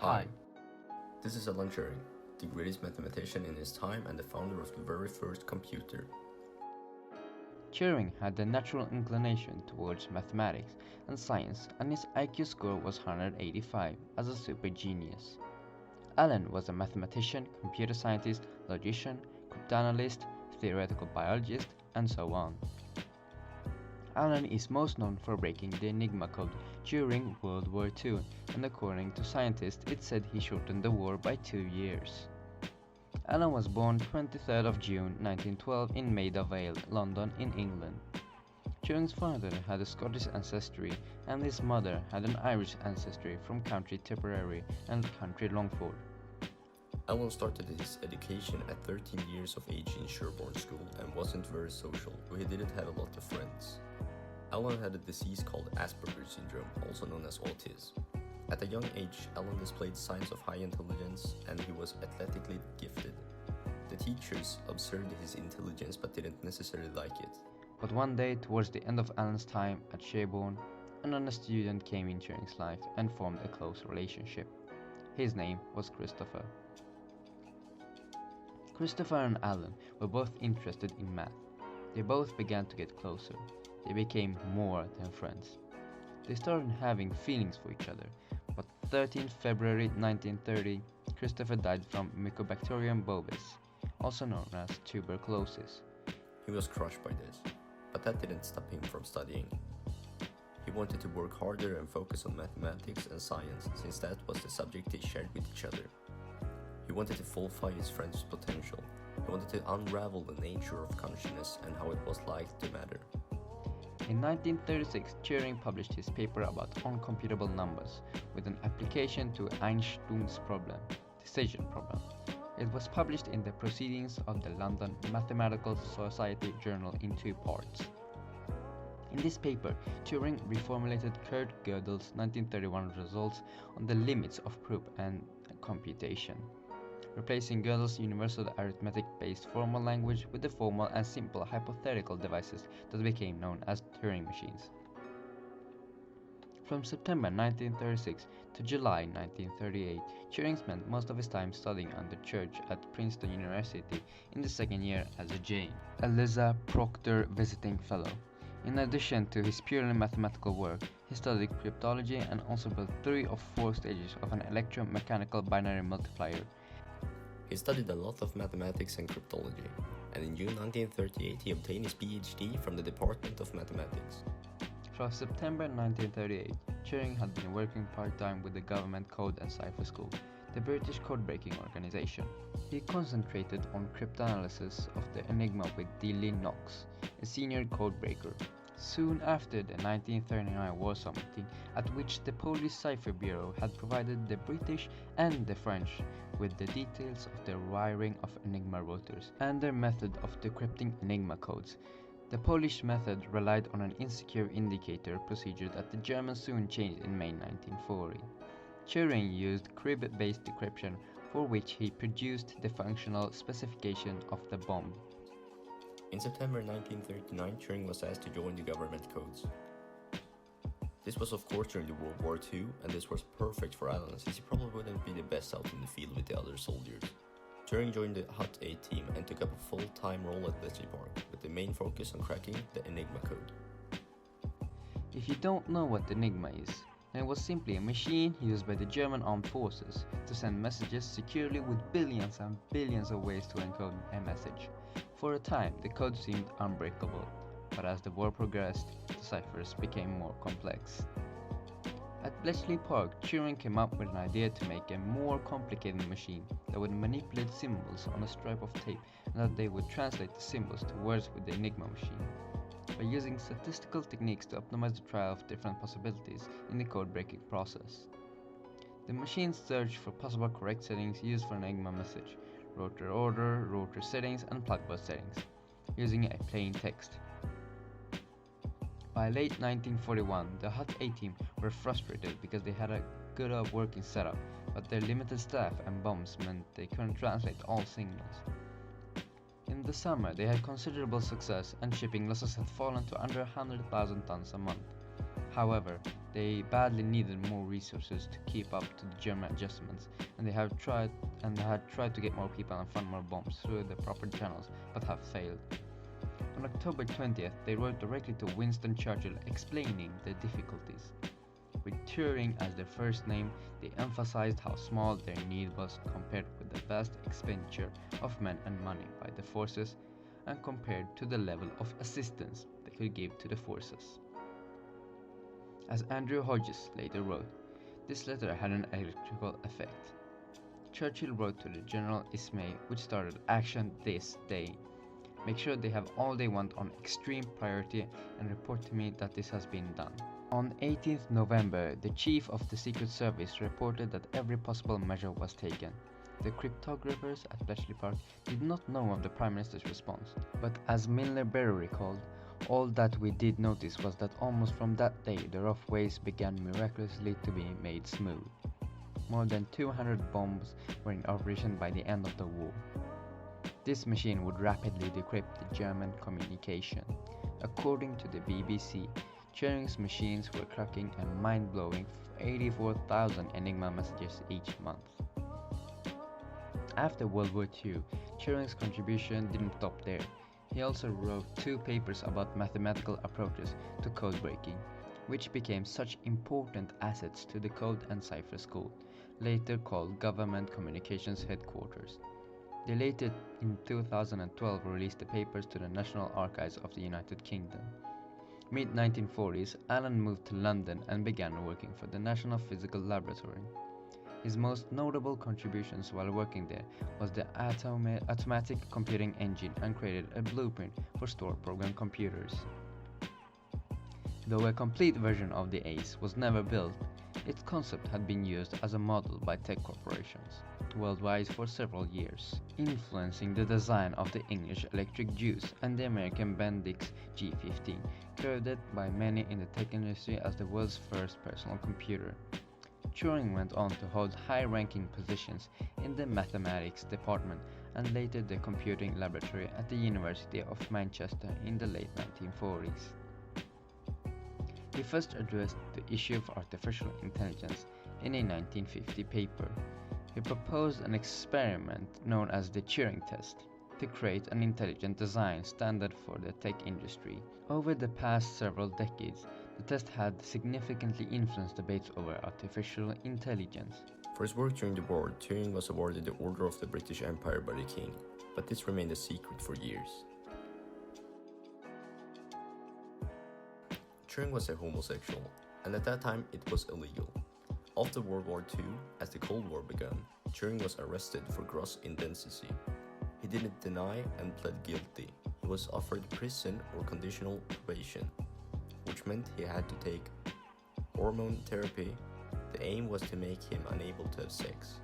Hi, this is Alan Turing, the greatest mathematician in his time and the founder of the very first computer. Turing had a natural inclination towards mathematics and science, and his IQ score was 185 as a super genius. Alan was a mathematician, computer scientist, logician, cryptanalyst, theoretical biologist, and so on. Alan is most known for breaking the Enigma code during World War II, and according to scientists, it said he shortened the war by 2 years. Alan was born 23rd of June 1912 in Maida Vale, London in England. Turing's father had a Scottish ancestry and his mother had an Irish ancestry from County Tipperary and County Longford. Alan started his education at 13 years of age in Sherborne School and wasn't very social, but he didn't have a lot of friends. Alan had a disease called Asperger's syndrome, also known as autism. At a young age, Alan displayed signs of high intelligence and he was athletically gifted. The teachers observed his intelligence but didn't necessarily like it. But one day, towards the end of Alan's time at Sherborne, another student came in Turing's life and formed a close relationship. His name was Christopher. Christopher and Alan were both interested in math. They both began to get closer. They became more than friends. They started having feelings for each other, but 13th February 1930, Christopher died from Mycobacterium bovis, also known as tuberculosis. He was crushed by this, but that didn't stop him from studying. He wanted to work harder and focus on mathematics and science, since that was the subject they shared with each other. He wanted to fulfill his friend's potential. He wanted to unravel the nature of consciousness and how it was like to matter. In 1936, Turing published his paper about uncomputable numbers with an application to Einstein's problem, decision problem. It was published in the Proceedings of the London Mathematical Society journal in 2 parts. In this paper, Turing reformulated Kurt Gödel's 1931 results on the limits of proof and computation, replacing Gödel's universal arithmetic-based formal language with the formal and simple hypothetical devices that became known as Turing machines. From September 1936 to July 1938, Turing spent most of his time studying under Church at Princeton University in the second year as a J. Eliza Proctor Visiting Fellow. In addition to his purely mathematical work, he studied cryptology and also built 3 of 4 stages of an electromechanical binary multiplier. He studied a lot of mathematics and cryptology, and in June 1938 he obtained his PhD from the Department of Mathematics. From September 1938, Turing had been working part-time with the Government Code and Cipher School, the British code-breaking organization. He concentrated on cryptanalysis of the Enigma with D. Lynn Knox, a senior code-breaker. Soon after the 1939 Warsaw meeting, at which the Polish Cipher Bureau had provided the British and the French with the details of the wiring of Enigma routers and their method of decrypting Enigma codes. The Polish method relied on an insecure indicator procedure that the Germans soon changed in May 1940. Turing used crib-based decryption, for which he produced the functional specification of the bomb. In September 1939, Turing was asked to join the government codes. This was of course during the World War II, and this was perfect for Alan, since he probably wouldn't be the best out in the field with the other soldiers. Turing joined the Hut A team and took up a full-time role at Bletchley Park, with the main focus on cracking the Enigma code. If you don't know what Enigma is, then it was simply a machine used by the German armed forces to send messages securely with billions and billions of ways to encode a message. For a time, the code seemed unbreakable, but as the war progressed, the ciphers became more complex. At Bletchley Park, Turing came up with an idea to make a more complicated machine that would manipulate symbols on a strip of tape and that they would translate the symbols to words with the Enigma machine, by using statistical techniques to optimize the trial of different possibilities in the code-breaking process. The machine searched for possible correct settings used for an Enigma message, rotor order, rotor settings, and plugboard settings, using a plain text. By late 1941, the Hut A team were frustrated because they had a good working setup, but their limited staff and bombs meant they couldn't translate all signals. In the summer, they had considerable success and shipping losses had fallen to under 100,000 tons a month. However, they badly needed more resources to keep up to the German adjustments, and they had tried to get more people and fund more bombs through the proper channels, but have failed. On October 20th, they wrote directly to Winston Churchill explaining the difficulties. With Turing as their first name, they emphasized how small their need was compared with the vast expenditure of men and money by the forces, and compared to the level of assistance they could give to the forces. As Andrew Hodges later wrote, this letter had an electrical effect. Churchill wrote to the General Ismay, which started action this day. Make sure they have all they want on extreme priority and report to me that this has been done. On 18th November, the Chief of the Secret Service reported that every possible measure was taken. The cryptographers at Bletchley Park did not know of the Prime Minister's response, but as Milner Berry recalled, all that we did notice was that almost from that day the rough ways began miraculously to be made smooth. More than 200 bombs were in operation by the end of the war. This machine would rapidly decrypt the German communication. According to the BBC, Turing's machines were cracking a mind-blowing 84,000 Enigma messages each month. After World War II, Turing's contribution didn't stop there. He also wrote 2 papers about mathematical approaches to code breaking, which became such important assets to the Code and Cipher School, later called Government Communications Headquarters. They later, in 2012, released the papers to the National Archives of the United Kingdom. Mid-1940s, Alan moved to London and began working for the National Physical Laboratory. His most notable contributions while working there was the automatic computing engine, and created a blueprint for store program computers. Though a complete version of the ACE was never built, its concept had been used as a model by tech corporations worldwide for several years, influencing the design of the English Electric Juice and the American Bendix G15, credited by many in the tech industry as the world's first personal computer. Turing went on to hold high-ranking positions in the mathematics department and later the computing laboratory at the University of Manchester in the late 1940s. He first addressed the issue of artificial intelligence in a 1950 paper. He proposed an experiment known as the Turing test to create an intelligent design standard for the tech industry. Over the past several decades, the test had significantly influenced debates over artificial intelligence. For his work during the war, Turing was awarded the Order of the British Empire by the King, but this remained a secret for years. Turing was a homosexual, and at that time it was illegal. After World War II, as the Cold War began, Turing was arrested for gross indecency. He didn't deny and pled guilty. He was offered prison or conditional probation, which meant he had to take hormone therapy. The aim was to make him unable to have sex.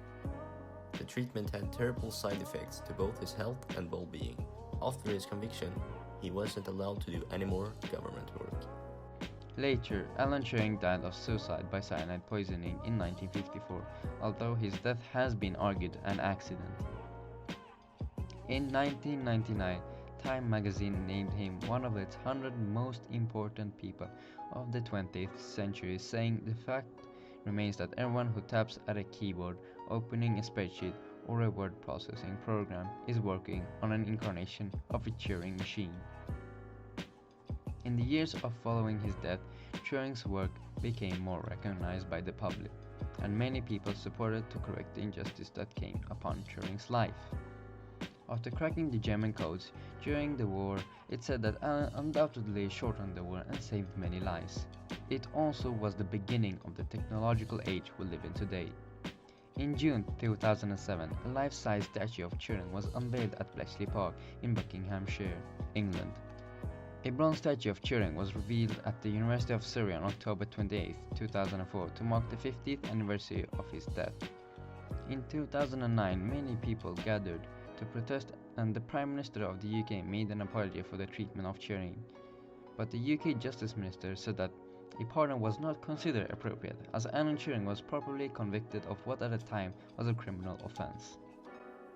The treatment had terrible side effects to both his health and well-being. After his conviction, he wasn't allowed to do any more government work. Later, Alan Turing died of suicide by cyanide poisoning in 1954, although his death has been argued an accident. In 1999, Time magazine named him one of its 100 most important people of the 20th century, saying the fact remains that everyone who taps at a keyboard, opening a spreadsheet, or a word processing program is working on an incarnation of a Turing machine. In the years following his death, Turing's work became more recognized by the public, and many people supported to correct the injustice that came upon Turing's life. After cracking the German codes during the war, it said that Alan undoubtedly shortened the war and saved many lives. It also was the beginning of the technological age we live in today. In June 2007, a life-size statue of Turing was unveiled at Bletchley Park in Buckinghamshire, England. A bronze statue of Turing was revealed at the University of Surrey on October 28, 2004 to mark the 50th anniversary of his death. In 2009, many people gathered to protest, and the Prime Minister of the UK made an apology for the treatment of Turing. But the UK Justice Minister said that a pardon was not considered appropriate, as Alan Turing was properly convicted of what at the time was a criminal offence.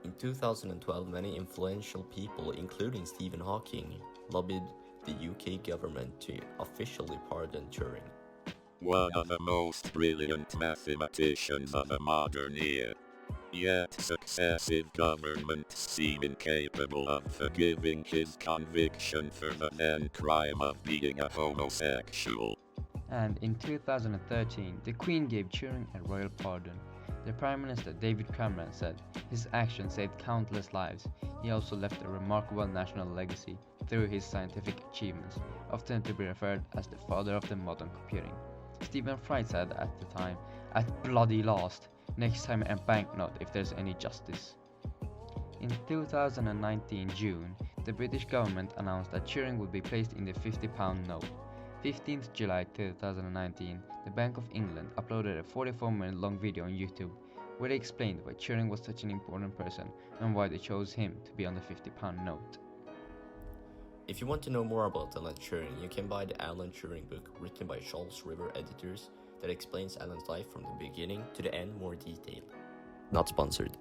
In 2012, many influential people, including Stephen Hawking, lobbied the UK government to officially pardon Turing. one of the most brilliant mathematicians of the modern era. Yet successive governments seem incapable of forgiving his conviction for the then crime of being a homosexual. And in 2013, the Queen gave Turing a royal pardon. The Prime Minister David Cameron said his action saved countless lives. He also left a remarkable national legacy through his scientific achievements, often to be referred as the father of the modern computing. Stephen Fry said at the time, "At bloody last, next time a banknote if there's any justice." In 2019 June, the British government announced that Turing would be placed in the £50 note. 15th July 2019, the Bank of England uploaded a 44-minute long video on YouTube where they explained why Turing was such an important person and why they chose him to be on the £50 note. If you want to know more about Alan Turing, you can buy the Alan Turing book written by Charles River Editors that explains Alan's life from the beginning to the end more detailed. Not sponsored.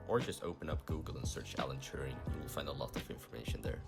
Or just open up Google and search Alan Turing, you will find a lot of information there.